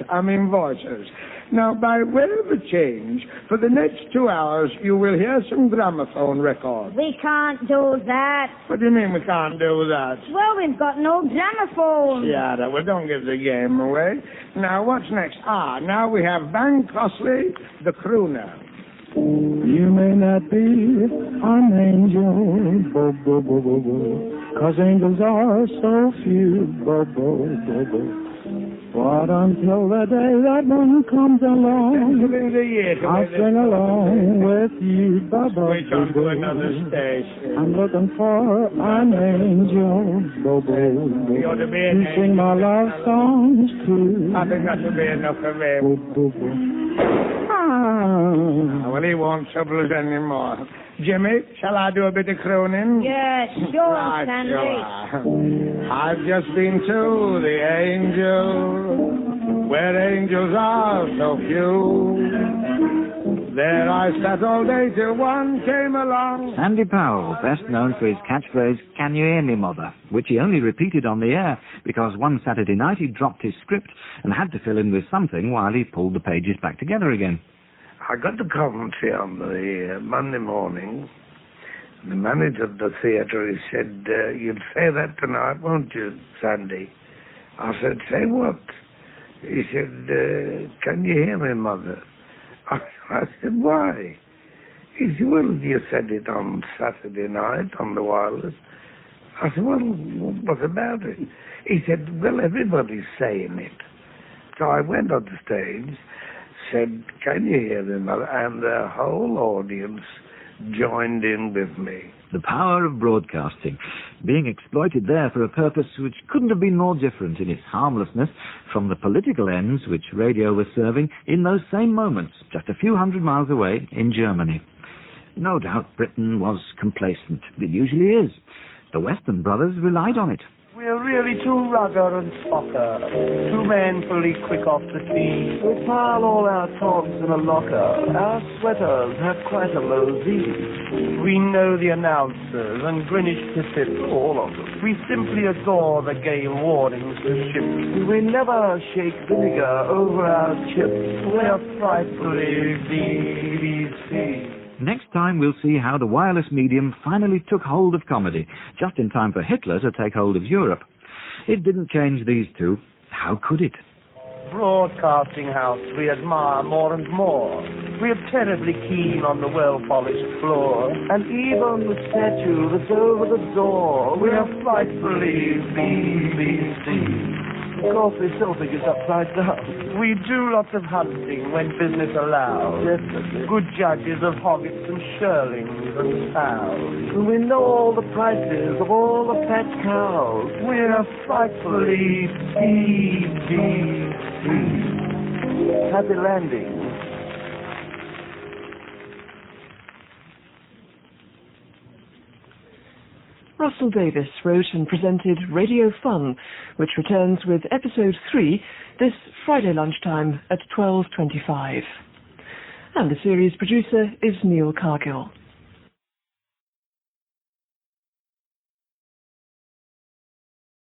voices. Now, by way of a change, for the next 2 hours, you will hear some gramophone records. We can't do that. What do you mean we can't do that? Well, we've got no gramophone. Yeah, well, don't give the game away. Now, what's next? Now we have Bang Crossley, the crooner. You may not be an angel, bo, bo, bo, bo, bo, 'cause angels are so few, bo, bo, bo, bo. But until the day that one comes along, I'll sing along with you, bo, bo, bo, bo. I'm looking for an angel, bo, bo, bo. You sing my love songs too. I think that should be enough for me. Bo, bo, bo. Well, he won't trouble us anymore. Jimmy, shall I do a bit of crooning? Yes, sure, Right, Sandy. sure. I've just been to the angel, where angels are so few. There I sat all day till one came along. Sandy Powell, best known for his catchphrase, "Can you hear me, mother?" which he only repeated on the air because one Saturday night he dropped his script and had to fill in with something while he pulled the pages back together again. I got the commentary on the Monday morning. The manager of the theatre, he said, "You'll say that tonight, won't you, Sandy?" I said, "Say what?" He said, "Can you hear me, mother?" I said, "Why?" He said, "Well, you said it on Saturday night on the wireless." I said, "Well, what about it?" He said, "Well, everybody's saying it." So I went on the stage, said, "Can you hear me, mother?" And the whole audience joined in with me. The power of broadcasting, being exploited there for a purpose which couldn't have been more different in its harmlessness from the political ends which radio was serving in those same moments, just a few hundred miles away in Germany. No doubt Britain was complacent. It usually is. The Western brothers relied on it. We're really too rugger and spocker, too manfully quick off the tee. We pile all our togs in a locker. Our sweaters have quite a low Z. We know the announcers and Greenwich Pacific, all of them. We simply adore the gale warnings to ships. We never shake vinegar over our chips. We're frightfully BBC. Next time we'll see how the wireless medium finally took hold of comedy, just in time for Hitler to take hold of Europe. It didn't change these two. How could it? Broadcasting house we admire more and more. We're terribly keen on the well-polished floor, and even the statue that's over the door. We're frightfully BBC. Of course, they still think it's upside down. We do lots of hunting when business allows. Definitely. Good judges of hoggets and shirlings and sows. We know all the prices of all the fat cows. We're frightfully PGC. Happy landing. Russell Davies wrote and presented Radio Fun, which returns with Episode 3 this Friday lunchtime at 12:25. And the series producer is Neil Cargill.